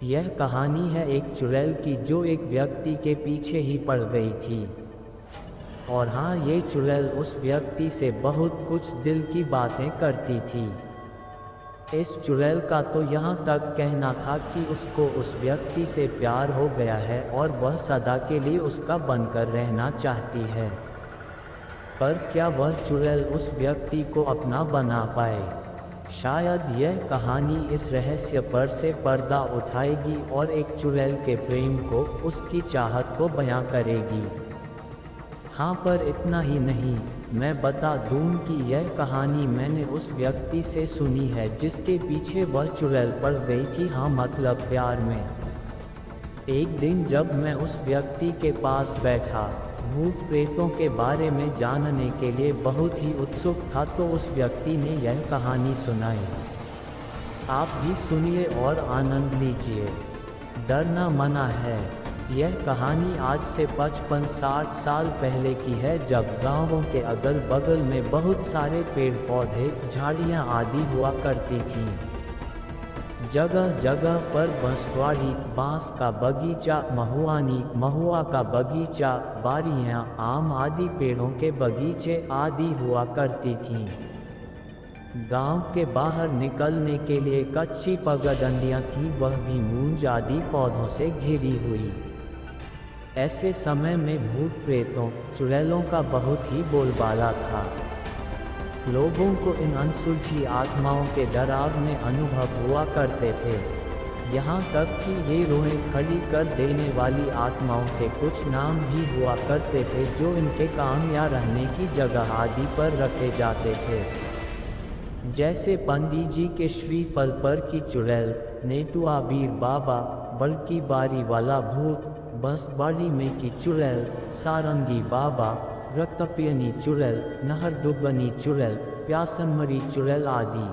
यह कहानी है एक चुड़ैल की जो एक व्यक्ति के पीछे ही पड़ गई थी। और हाँ, ये चुड़ैल उस व्यक्ति से बहुत कुछ दिल की बातें करती थी। इस चुड़ैल का तो यहाँ तक कहना था कि उसको उस व्यक्ति से प्यार हो गया है और वह सदा के लिए उसका बनकर रहना चाहती है। पर क्या वह चुड़ैल उस व्यक्ति को अपना बना पाए? शायद यह कहानी इस रहस्य पर से पर्दा उठाएगी और एक चुड़ैल के प्रेम को, उसकी चाहत को बयां करेगी। हाँ, पर इतना ही नहीं, मैं बता दूं कि यह कहानी मैंने उस व्यक्ति से सुनी है जिसके पीछे वह चुड़ैल पड़ गई थी। हाँ, मतलब प्यार में। एक दिन जब मैं उस व्यक्ति के पास बैठा, भूत प्रेतों के बारे में जानने के लिए बहुत ही उत्सुक था, तो उस व्यक्ति ने यह कहानी सुनाई। आप भी सुनिए और आनंद लीजिए। डरना मना है। यह कहानी आज से 55-60 साल पहले की है, जब गांवों के अगल बगल में बहुत सारे पेड़ पौधे, झाड़ियां आदि हुआ करती थीं। जगह जगह पर बंसवाड़ी, बांस का बगीचा, महुआनी, महुआ का बगीचा, बारियां, आम आदि पेड़ों के बगीचे आदि हुआ करती थीं। गांव के बाहर निकलने के लिए कच्ची पगडंडियां थीं, वह भी मूंज आदि पौधों से घिरी हुई। ऐसे समय में भूत प्रेतों, चुड़ैलों का बहुत ही बोलबाला था। लोगों को इन अनसुलझी आत्माओं के डरावने अनुभव हुआ करते थे। यहाँ तक कि ये रोएं खड़ी कर देने वाली आत्माओं के कुछ नाम भी हुआ करते थे, जो इनके काम या रहने की जगह आदि पर रखे जाते थे। जैसे पंडित जी के श्रीफल पर की चुड़ैल, नेटुआ बीर बाबा, बड़की बारी वाला भूत, बंसवाड़ी में की चुड़ैल, सारंगी बाबा, रक्तपियनी चुड़ैल, नहरडुबनी चुड़ैल, प्यासनमरी चुड़ैल आदि।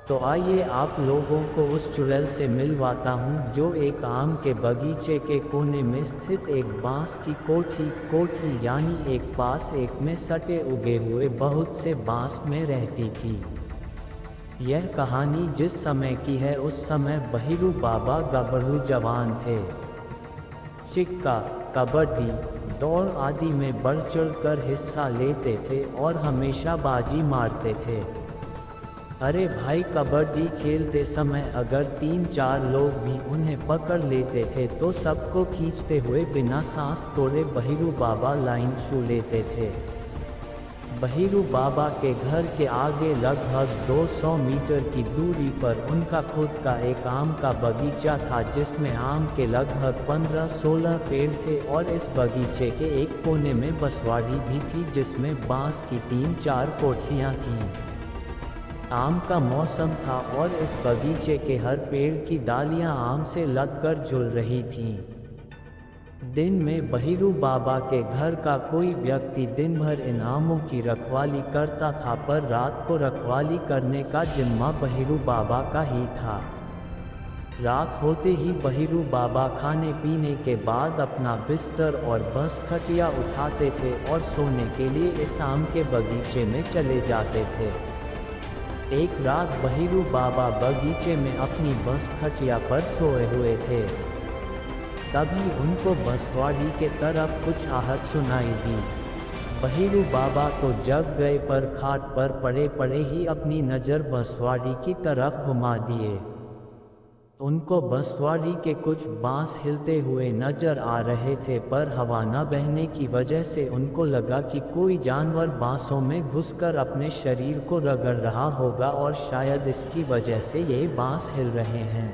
तो आइए आप लोगों को उस चुड़ैल से मिलवाता हूँ, जो एक आम के बगीचे के कोने में स्थित एक बांस की कोठी यानी एक पास एक में सटे उगे हुए बहुत से बांस में रहती थी। यह कहानी जिस समय की है, उस समय बहिरू बाबा गबरू जवान थे। चिक्का, कबड्डी, दौड़ आदि में बढ़ चढ़ कर हिस्सा लेते थे और हमेशा बाजी मारते थे। अरे भाई, कबड्डी खेलते समय अगर 3-4 लोग भी उन्हें पकड़ लेते थे तो सबको खींचते हुए बिना सांस तोड़े बहिरू बाबा लाइन छू लेते थे। बहिरू बाबा के घर के आगे लगभग 200 मीटर की दूरी पर उनका खुद का एक आम का बगीचा था, जिसमें आम के लगभग 15-16 पेड़ थे और इस बगीचे के एक कोने में बंसवाड़ी भी थी, जिसमें बांस की 3-4 कोठियाँ थीं। आम का मौसम था और इस बगीचे के हर पेड़ की डालियाँ आम से लगकर झुल रही थीं। दिन में बहिरू बाबा के घर का कोई व्यक्ति दिन भर इन आमों की रखवाली करता था, पर रात को रखवाली करने का जिम्मा बहिरू बाबा का ही था। रात होते ही बहिरू बाबा खाने पीने के बाद अपना बिस्तर और बस खटिया उठाते थे और सोने के लिए इस आम के बगीचे में चले जाते थे। एक रात बहिरू बाबा बगीचे में अपनी बस खटिया पर सोए हुए थे। तभी उनको बंसवाड़ी के तरफ कुछ आहट सुनाई दी। बहिरू बाबा तो जग गए, पर खाट पर पड़े पड़े ही अपनी नज़र बंसवाड़ी की तरफ घुमा दिए। उनको बंसवाड़ी के कुछ बांस हिलते हुए नजर आ रहे थे, पर हवा न बहने की वजह से उनको लगा कि कोई जानवर बांसों में घुसकर अपने शरीर को रगड़ रहा होगा और शायद इसकी वजह से ये बांस हिल रहे हैं।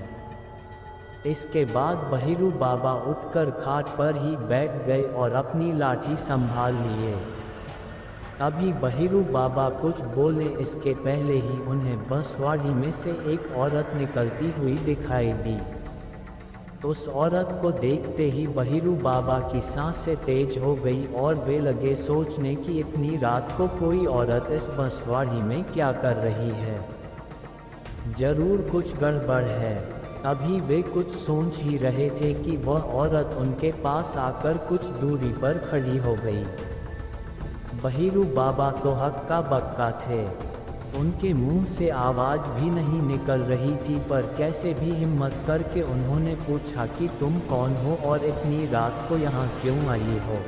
इसके बाद बहिरू बाबा उठकर खाट पर ही बैठ गए और अपनी लाठी संभाल लिए। अभी बहिरू बाबा कुछ बोले इसके पहले ही उन्हें बंसवाड़ी में से एक औरत निकलती हुई दिखाई दी। उस औरत को देखते ही बहिरू बाबा की सांसें तेज हो गई और वे लगे सोचने कि इतनी रात को कोई औरत इस बंसवाड़ी में क्या कर रही है। जरूर कुछ गड़बड़ है। अभी वे कुछ सोच ही रहे थे कि वह औरत उनके पास आकर कुछ दूरी पर खड़ी हो गई। बहिरू बाबा तो हक्का बक्का थे। उनके मुंह से आवाज़ भी नहीं निकल रही थी, पर कैसे भी हिम्मत करके उन्होंने पूछा कि तुम कौन हो और इतनी रात को यहाँ क्यों आई हो।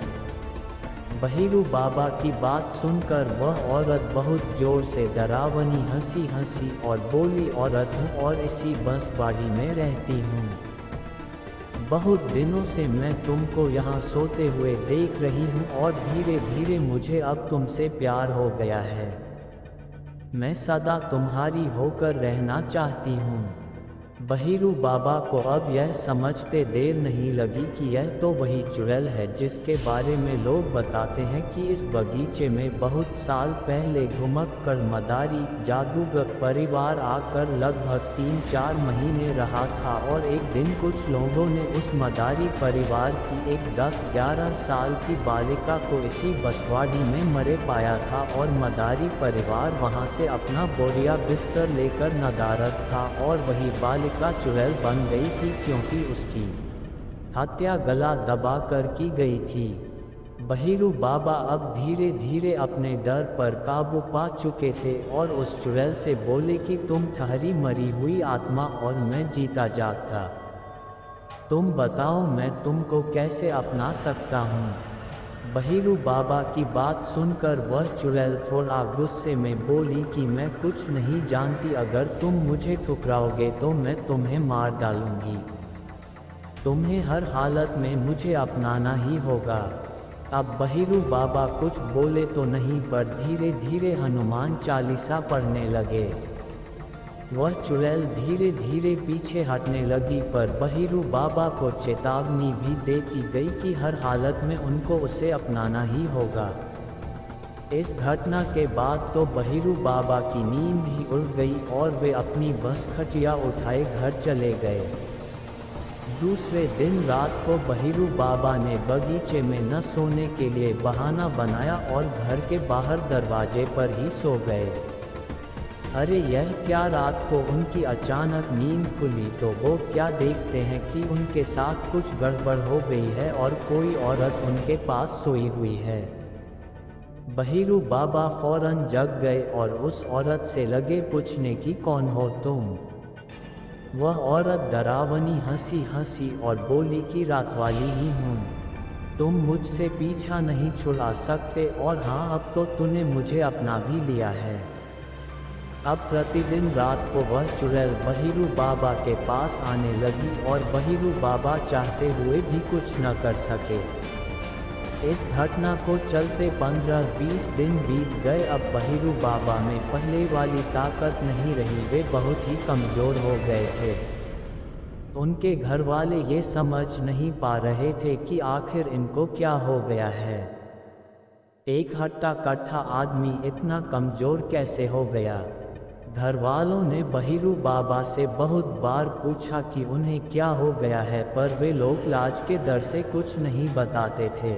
बहिरू बाबा की बात सुनकर वह औरत बहुत जोर से डरावनी हंसी हंसी और बोली, औरत हूँ और इसी बंसवाड़ी में रहती हूँ। बहुत दिनों से मैं तुमको यहाँ सोते हुए देख रही हूँ और धीरे धीरे मुझे अब तुमसे प्यार हो गया है। मैं सदा तुम्हारी होकर रहना चाहती हूँ। बहिरू बाबा को अब यह समझते देर नहीं लगी कि यह तो वही चुड़ैल है जिसके बारे में लोग बताते हैं कि इस बगीचे में बहुत साल पहले घुमक्कड़ मदारी जादूगर परिवार आकर लगभग 3-4 महीने रहा था, और एक दिन कुछ लोगों ने उस मदारी परिवार की एक 10-11 साल की बालिका को इसी बंसवाड़ी में मरे पाया था, और मदारी परिवार वहां से अपना बोरिया बिस्तर लेकर नदारद था, और वही बालिका चुड़ैल बन गई थी क्योंकि उसकी हत्या गला दबाकर की गई थी। बहिरू बाबा अब धीरे धीरे अपने डर पर काबू पा चुके थे और उस चुड़ैल से बोले कि तुम ठहरी मरी हुई आत्मा और मैं जीता जागता। तुम बताओ मैं तुमको कैसे अपना सकता हूँ। बहिरू बाबा की बात सुनकर वह चुड़ैल थोड़ा गुस्से में बोली कि मैं कुछ नहीं जानती, अगर तुम मुझे ठुकराओगे तो मैं तुम्हें मार डालूंगी। तुम्हें हर हालत में मुझे अपनाना ही होगा। अब बहिरू बाबा कुछ बोले तो नहीं, पर धीरे धीरे हनुमान चालीसा पढ़ने लगे। वह चुड़ैल धीरे धीरे पीछे हटने लगी, पर बहिरू बाबा को चेतावनी भी देती गई कि हर हालत में उनको उसे अपनाना ही होगा। इस घटना के बाद तो बहिरू बाबा की नींद ही उड़ गई और वे अपनी बस खटिया उठाए घर चले गए। दूसरे दिन रात को बहिरू बाबा ने बगीचे में न सोने के लिए बहाना बनाया और घर के बाहर दरवाजे पर ही सो गए। अरे यह क्या, रात को उनकी अचानक नींद खुली तो वो क्या देखते हैं कि उनके साथ कुछ गड़बड़ हो गई है और कोई औरत उनके पास सोई हुई है। बहिरू बाबा फौरन जग गए और उस औरत से लगे पूछने की कौन हो तुम। वह औरत डरावनी हंसी हंसी और बोली कि रातवाली ही हूँ, तुम मुझसे पीछा नहीं छुड़ा सकते, और हाँ अब तो तूने मुझे अपना भी लिया है। अब प्रतिदिन रात को वह चुड़ैल बहिरू बाबा के पास आने लगी और बहिरू बाबा चाहते हुए भी कुछ न कर सके। इस घटना को चलते 15-20 दिन बीत गए। अब बहिरू बाबा में पहले वाली ताकत नहीं रही, वे बहुत ही कमज़ोर हो गए थे। उनके घर वाले ये समझ नहीं पा रहे थे कि आखिर इनको क्या हो गया है। एक हट्टा कट्ठा आदमी इतना कमज़ोर कैसे हो गया। घर वालों ने बहिरू बाबा से बहुत बार पूछा कि उन्हें क्या हो गया है, पर वे लोग लाज के डर से कुछ नहीं बताते थे।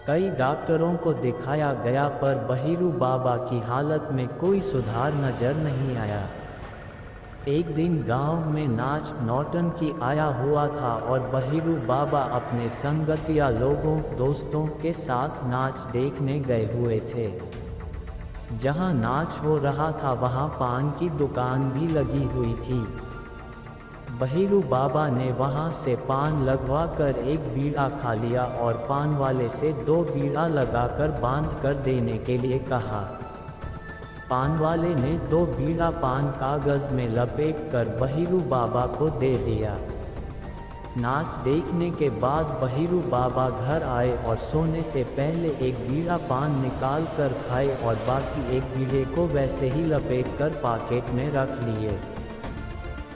कई डॉक्टरों को दिखाया गया, पर बहिरू बाबा की हालत में कोई सुधार नजर नहीं आया। एक दिन गांव में नाच नौटंकी आया हुआ था और बहिरू बाबा अपने संगतिया लोगों दोस्तों के साथ नाच देखने गए हुए थे। जहां नाच हो रहा था वहां पान की दुकान भी लगी हुई थी। बहिरू बाबा ने वहां से पान लगवाकर एक बीड़ा खा लिया और पान वाले से 2 बीड़ा लगाकर बांध कर देने के लिए कहा। पान वाले ने 2 बीड़ा पान कागज़ में लपेटकर बहिरू बाबा को दे दिया। नाच देखने के बाद बहिरू बाबा घर आए और सोने से पहले एक बीड़ा पान निकाल कर खाए और बाकी एक बीड़े को वैसे ही लपेटकर पॉकेट में रख लिए।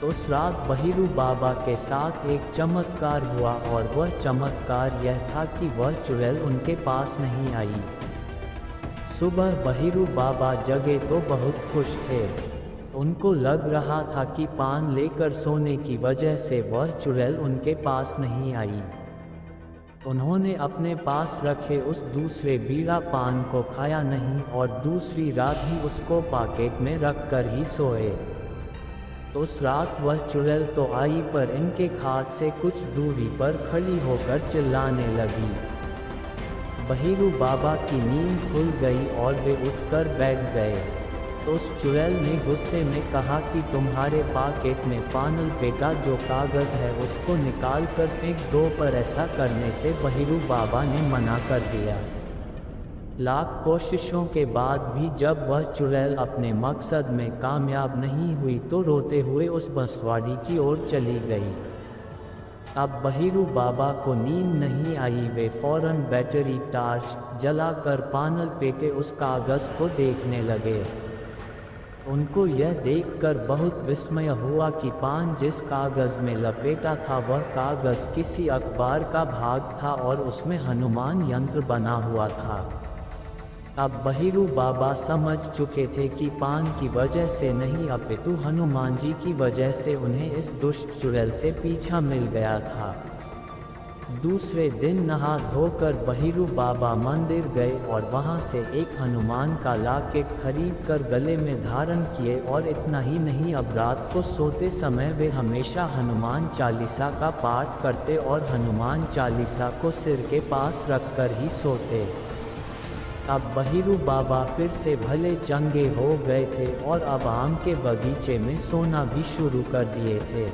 उस रात बहिरू बाबा के साथ एक चमत्कार हुआ, और वह चमत्कार यह था कि वह चुड़ैल उनके पास नहीं आई। सुबह बहिरू बाबा जगे तो बहुत खुश थे। उनको लग रहा था कि पान लेकर सोने की वजह से वह चुड़ैल उनके पास नहीं आई। उन्होंने अपने पास रखे उस दूसरे बीड़ा पान को खाया नहीं और दूसरी रात ही उसको पॉकेट में रख कर ही सोए। उस रात वह चुड़ैल तो आई, पर इनके खाट से कुछ दूरी पर खड़ी होकर चिल्लाने लगी। बहिरू बाबा की नींद खुल गई और वे उठकर बैठ गए। तो उस चुड़ैल ने गुस्से में कहा कि तुम्हारे पॉकेट में पानल बेटा जो कागज़ है उसको निकाल कर फेंक दो, पर ऐसा करने से बहिरू बाबा ने मना कर दिया। लाख कोशिशों के बाद भी जब वह चुड़ैल अपने मकसद में कामयाब नहीं हुई तो रोते हुए उस बंसवाड़ी की ओर चली गई। अब बहिरू बाबा को नींद नहीं आई, वे फौरन बैटरी टार्च जलाकर पानल पेटे उस कागज़ को देखने लगे। उनको यह देखकर बहुत विस्मय हुआ कि पान जिस कागज़ में लपेटा था वह कागज़ किसी अखबार का भाग था और उसमें हनुमान यंत्र बना हुआ था। अब बहिरू बाबा समझ चुके थे कि पान की वजह से नहीं अपितु हनुमान जी की वजह से उन्हें इस दुष्ट चुड़ैल से पीछा मिल गया था। दूसरे दिन नहा धोकर बहिरू बाबा मंदिर गए और वहां से एक हनुमान का लॉकेट खरीद कर गले में धारण किए, और इतना ही नहीं, अब रात को सोते समय वे हमेशा हनुमान चालीसा का पाठ करते और हनुमान चालीसा को सिर के पास रखकर ही सोते। अब बहिरू बाबा फिर से भले चंगे हो गए थे और अब आम के बगीचे में सोना भी शुरू कर दिए थे।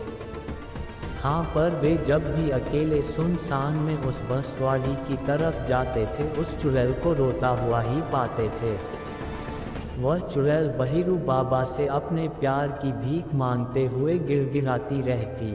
हाँ, पर वे जब भी अकेले सुनसान में उस बंसवाड़ी की तरफ जाते थे उस चुड़ैल को रोता हुआ ही पाते थे। वह चुड़ैल बहिरू बाबा से अपने प्यार की भीख मांगते हुए गिड़गिड़ाती रहती।